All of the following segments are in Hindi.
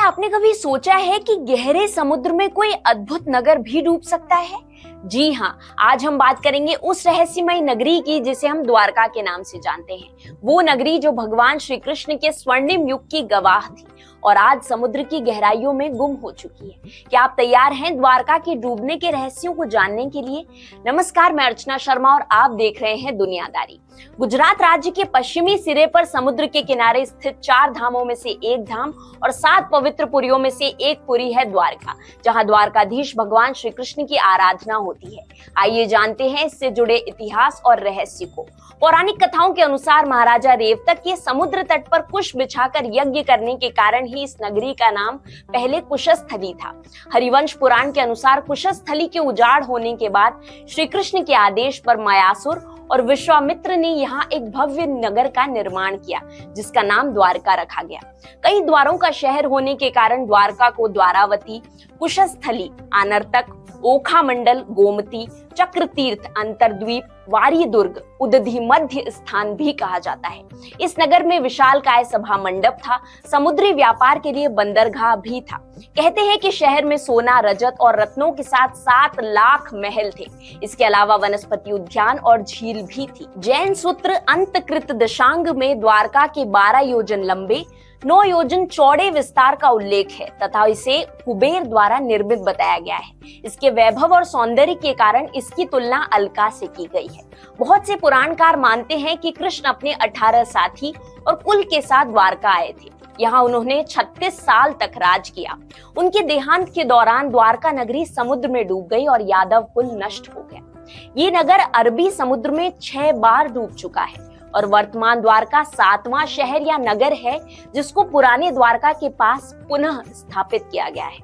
आपने कभी सोचा है कि गहरे समुद्र में कोई अद्भुत नगर भी डूब सकता है? जी हाँ, आज हम बात करेंगे उस रहस्यमय नगरी की जिसे हम द्वारका के नाम से जानते हैं। वो नगरी जो भगवान श्री कृष्ण के स्वर्णिम युग की गवाह थी और आज समुद्र की गहराइयों में गुम हो चुकी है। क्या आप तैयार हैं द्वारका के डूबने के रहस्यों को जानने के लिए? नमस्कार, मैं अर्चना शर्मा और आप देख रहे हैं दुनियादारी। गुजरात राज्य के पश्चिमी सिरे पर समुद्र के किनारे स्थित 4 धामों में से एक धाम और 7 पवित्र पुरियों में से एक पुरी है द्वारका, जहां द्वारकाधीश भगवान श्री कृष्ण की आराधना होती है। आइए जानते हैं इससे जुड़े इतिहास और रहस्य को। पौराणिक कथाओं के अनुसार महाराजा रेवतक के समुद्र तट पर कुश बिछाकर यज्ञ करने के कारण ही इस नगरी का नाम पहले कुशस्थली था। हरिवंश पुराण के अनुसार कुशस्थली के उजाड़ होने के बाद श्री कृष्ण के आदेश पर मायासुर और विश्वामित्र ने यहाँ एक भव्य नगर का निर्माण किया, जिसका नाम द्वारका रखा गया। कई द्वारों का शहर होने के कारण द्वारका को द्वारावती, कुशस्थली, आनर्तक, ओखा मंडल, गोमती, चक्रतीर्थ, अंतरद्वीप, वारी दुर्ग, उदधि मध्य स्थान भी कहा जाता है। इस नगर में विशालकाय सभा मंडप था, समुद्री व्यापार के लिए बंदरगाह भी था। कहते हैं कि शहर में सोना, रजत और रत्नों के साथ 7 लाख महल थे। इसके अलावा वनस्पति उद्यान और झील भी थी। जैन सूत्र अंतकृत दशांग में द्वारका के 12 योजन लंबे, 9 योजन चौड़े विस्तार का उल्लेख है तथा इसे कुबेर द्वारा निर्मित बताया गया है। इसके वैभव और सौंदर्य के कारण इसकी तुलना अलका से की गई है। बहुत से पुराणकार मानते हैं कि कृष्ण अपने 18 साथी और कुल के साथ द्वारका आए थे। यहाँ उन्होंने 36 साल तक राज किया। उनके देहांत के दौरान द्वारका नगरी समुद्र में डूब गई और यादव कुल नष्ट हो गया। ये नगर अरबी समुद्र में 6 बार डूब चुका है और वर्तमान द्वारका 7वां शहर या नगर है जिसको पुराने द्वारका के पास पुनः स्थापित किया गया है।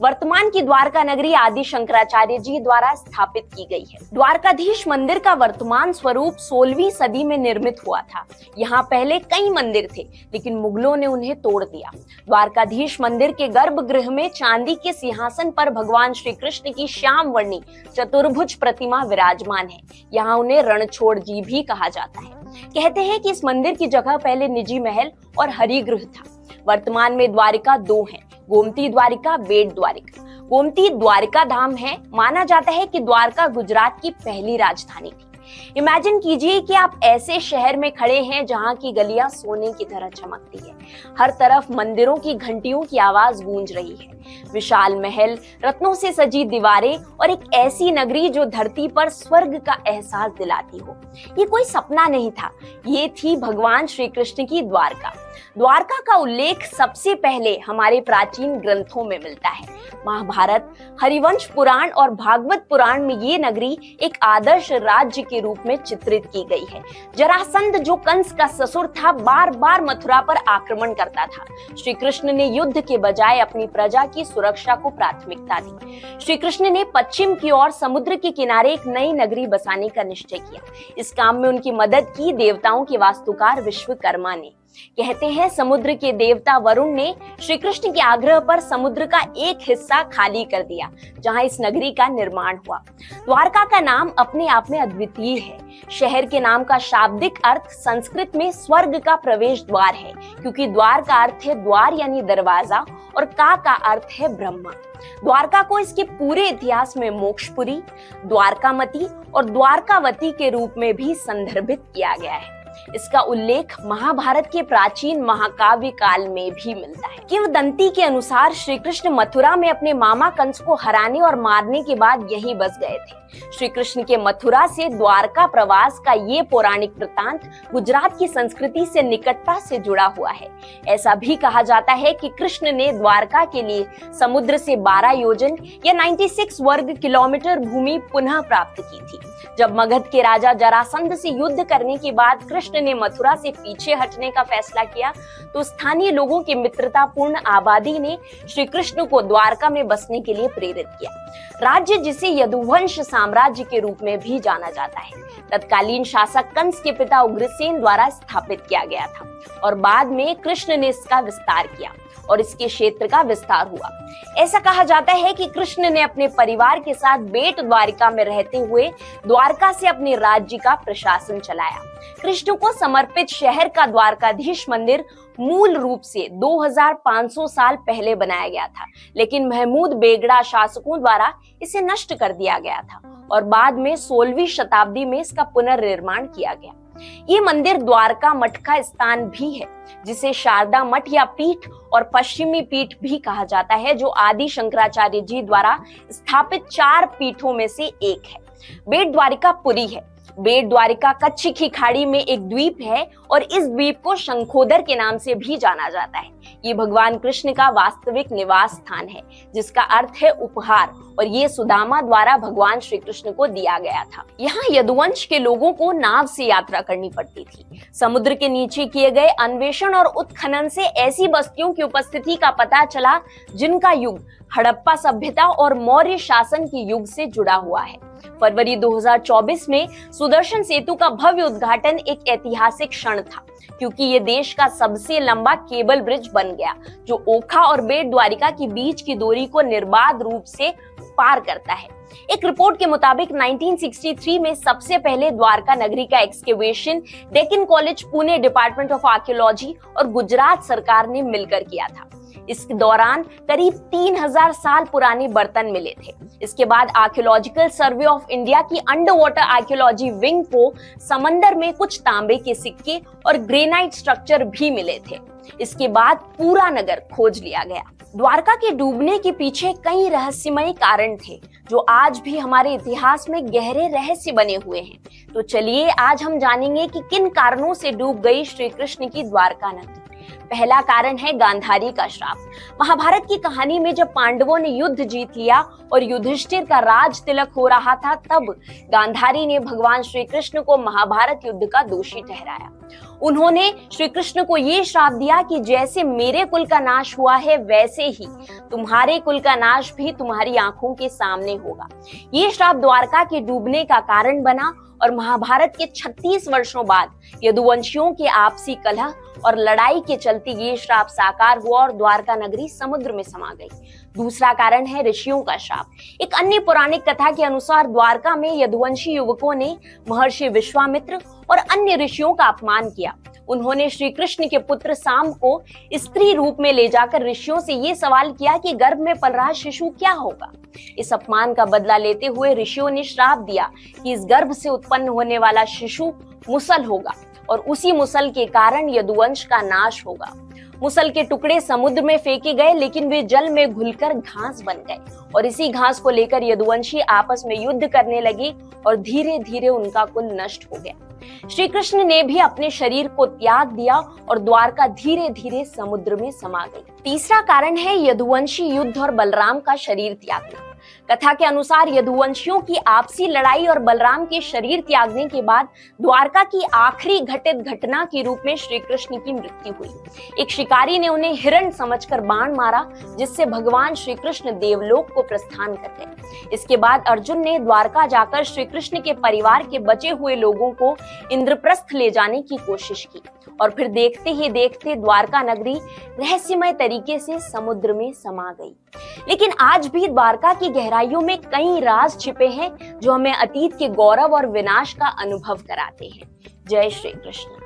वर्तमान की द्वारका नगरी आदि शंकराचार्य जी द्वारा स्थापित की गई है। द्वारकाधीश मंदिर का वर्तमान स्वरूप 16वीं सदी में निर्मित हुआ था। यहाँ पहले कई मंदिर थे, लेकिन मुगलों ने उन्हें तोड़ दिया। द्वारकाधीश मंदिर के गर्भगृह में चांदी के सिंहासन पर भगवान श्री कृष्ण की श्याम वर्णी चतुर्भुज प्रतिमा विराजमान है। यहाँ उन्हें रणछोड़ जी भी कहा जाता है। कहते हैं कि इस मंदिर की जगह पहले निजी महल और हरिगृह था। वर्तमान में द्वारिका 2 है, गोमती द्वारिका, बेट द्वारिका। गोमती द्वारिका धाम है। माना जाता है कि द्वारका गुजरात की पहली राजधानी थी। इमेजिन कीजिए कि आप ऐसे शहर में खड़े हैं जहां की गलियां सोने की तरह चमकती है। हर तरफ मंदिरों की घंटियों की आवाज गूंज रही है। विशाल महल, रत्नों से सजी दीवारें और एक ऐसी नगरी जो धरती पर स्वर्ग का एहसास दिलाती हो। ये कोई सपना नहीं था, ये थी भगवान श्री कृष्ण की द्वारका। द्वारका का उल्लेख सबसे पहले हमारे प्राचीन ग्रंथों में मिलता है। महाभारत, हरिवंश पुराण और भागवत पुराण में ये नगरी एक आदर्श राज्य के रूप में चित्रित की गई है। जरासंध, जो कंस का ससुर था, बार बार मथुरा पर आक्रमण करता था। श्री कृष्ण ने युद्ध के बजाय अपनी प्रजा की सुरक्षा को प्राथमिकता दी। श्री कृष्ण ने पश्चिम की ओर समुद्र के किनारे एक नई नगरी बसाने का निश्चय किया। इस काम में उनकी मदद की देवताओं के वास्तुकार विश्वकर्मा ने। कहते हैं समुद्र के देवता वरुण ने श्री कृष्ण के आग्रह पर समुद्र का एक हिस्सा खाली कर दिया, जहां इस नगरी का निर्माण हुआ। द्वारका का नाम अपने आप में अद्वितीय है। शहर के नाम का शाब्दिक अर्थ संस्कृत में स्वर्ग का प्रवेश द्वार है, क्योंकि द्वार का अर्थ है द्वार यानी दरवाजा और का अर्थ है ब्रह्मा। द्वारका को इसके पूरे इतिहास में मोक्षपुरी, द्वारकामती और द्वारकावती के रूप में भी संदर्भित किया गया है। इसका उल्लेख महाभारत के प्राचीन महाकाव्य काल में भी मिलता है। किंवदंती के अनुसार श्री कृष्ण मथुरा में अपने मामा कंस को हराने और मारने के बाद यहीं बस गए थे। श्री कृष्ण के मथुरा से द्वारका प्रवास का ये पौराणिक वृत्तांत गुजरात की संस्कृति से निकटता से जुड़ा हुआ है। ऐसा भी कहा जाता है कि कृष्ण ने द्वारका के लिए समुद्र से 12 योजन या 96 वर्ग किलोमीटर भूमि पुनः प्राप्त की थी। जब मगध के राजा जरासंध से युद्ध करने के बाद कृष्ण ने मथुरा से पीछे हटने का फैसला किया, तो स्थानीय लोगों की मित्रतापूर्ण आबादी ने श्री कृष्ण को द्वारका में बसने के लिए प्रेरित किया। राज्य जिसे यदुवंश साम्राज्य के रूप में भी जाना जाता है, तत्कालीन शासक कंस के पिता उग्रसेन द्वारा स्थापित किया गया था और बाद में कृष्ण ने इसका विस्तार किया। और इसके क्षेत्र का विस्तार हुआ। ऐसा कहा जाता है कि कृष्ण ने अपने परिवार के साथ बेट द्वारिका में रहते हुए द्वारका से अपने राज्य का प्रशासन चलाया। कृष्ण को समर्पित शहर का द्वारकाधीश मंदिर मूल रूप से 2500 साल पहले बनाया गया था, लेकिन महमूद बेगड़ा शासकों द्वारा इसे नष्ट कर दिया गया था और बाद में 16वीं शताब्दी में इसका पुनर्निर्माण किया गया। ये मंदिर द्वारका मठ का स्थान भी है, जिसे शारदा मठ या पीठ और पश्चिमी पीठ भी कहा जाता है, जो आदि शंकराचार्य जी द्वारा स्थापित 4 पीठों में से एक है। बेट द्वारिका पुरी है। बेट द्वारिका कच्छ की खाड़ी में एक द्वीप है और इस द्वीप को शंखोदर के नाम से भी जाना जाता है। ये भगवान कृष्ण का वास्तविक निवास स्थान है, जिसका अर्थ है उपहार, और ये सुदामा द्वारा भगवान श्री कृष्ण को दिया गया था। यहाँ यदुवंश के लोगों को नाव से यात्रा करनी पड़ती थी। समुद्र के नीचे किए गए अन्वेषण और उत्खनन से ऐसी बस्तियों की उपस्थिति का पता चला जिनका युग हड़प्पा सभ्यता और मौर्य शासन के युग से जुड़ा हुआ है। फरवरी 2024 में सुदर्शन सेतु का भव्य उद्घाटन एक ऐतिहासिक क्षण था, क्योंकि ये देश का सबसे लंबा केबल ब्रिज बन गया, जो ओखा और बेट द्वारिका के बीच की दूरी को निर्बाध रूप से पार करता है। एक रिपोर्ट के मुताबिक 1963 में सबसे पहले द्वारका नगरी का excavation Deccan college, Pune department of archaeology और गुजरात सरकार ने मिलकर किया था। इस दौरान करीब 3000 साल पुराने बर्तन मिले थे। इसके बाद आर्कियोलॉजिकल सर्वे ऑफ इंडिया की अंडर वाटर आर्कियोलॉजी विंग को समंदर में कुछ तांबे के सिक्के और ग्रेनाइट स्ट्रक्चर भी मिले थे। इसके बाद पूरा नगर खोज लिया गया। द्वारका के डूबने के पीछे कई रहस्यमय कारण थे, जो आज भी हमारे इतिहास में गहरे रहस्य बने हुए हैं। तो चलिए आज हम जानेंगे कि किन कारणों से डूब गई श्री कृष्ण की द्वारका नगरी। पहला कारण है गांधारी का श्राप। महाभारत की कहानी में जब पांडवों ने युद्ध जीत लिया और युधिष्ठिर का राज तिलक हो रहा था, तब गांधारी ने भगवान श्री कृष्ण को महाभारत युद्ध का दोषी ठहराया। उन्होंने श्री कृष्ण को ये श्राप दिया कि जैसे मेरे कुल का नाश हुआ है, वैसे ही तुम्हारे कुल का नाश भी तुम्हारी आंखों के सामने होगा। ये श्राप द्वारका के डूबने का कारण बना और महाभारत के 36 वर्षों बाद यदुवंशियों के आपसी कलह और लड़ाई के चलते ये श्राप साकार हुआ और द्वारका नगरी समुद्र में समा गई। दूसरा कारण है ऋषियों का श्राप। एक अन्य पौराणिक कथा के अनुसार द्वारका में यदुवंशी युवकों ने महर्षि विश्वामित्र और अन्य ऋषियों का अपमान किया। उन्होंने श्री कृष्ण के पुत्र साम को स्त्री रूप में ले जाकर ऋषियों से ये सवाल किया कि गर्भ में पल रहा शिशु क्या होगा। इस अपमान का बदला लेते हुए ऋषियों ने श्राप दिया कि इस गर्भ से उत्पन्न होने वाला शिशु मुसल होगा और उसी मुसल के कारण यदुवंश का नाश होगा। मुसल के टुकड़े समुद्र में फेंके गए, लेकिन वे जल में घुलकर घास बन गए और इसी घास को लेकर यदुवंशी आपस में युद्ध करने लगे और धीरे धीरे उनका कुल नष्ट हो गया। श्री कृष्ण ने भी अपने शरीर को त्याग दिया और द्वारका धीरे धीरे समुद्र में समा गई। तीसरा कारण है यदुवंशी युद्ध और बलराम का शरीर त्यागना। कथा के अनुसार यदुवंशियों की आपसी लड़ाई और बलराम के शरीर त्यागने के बाद द्वारका की आखिरी घटित घटना के रूप में श्री कृष्ण की मृत्यु हुई। एक शिकारी ने उन्हें हिरण समझकर बाण मारा, जिससे भगवान श्री कृष्ण देवलोक को प्रस्थान कर गए। इसके बाद अर्जुन ने द्वारका जाकर श्री कृष्ण के परिवार के बचे हुए लोगों को इंद्रप्रस्थ ले जाने की कोशिश की और फिर देखते ही देखते द्वारका नगरी रहस्यमय तरीके से समुद्र में समा गई। लेकिन आज भी द्वारका की गहराइयों में कई राज छिपे हैं, जो हमें अतीत के गौरव और विनाश का अनुभव कराते हैं। जय श्री कृष्ण।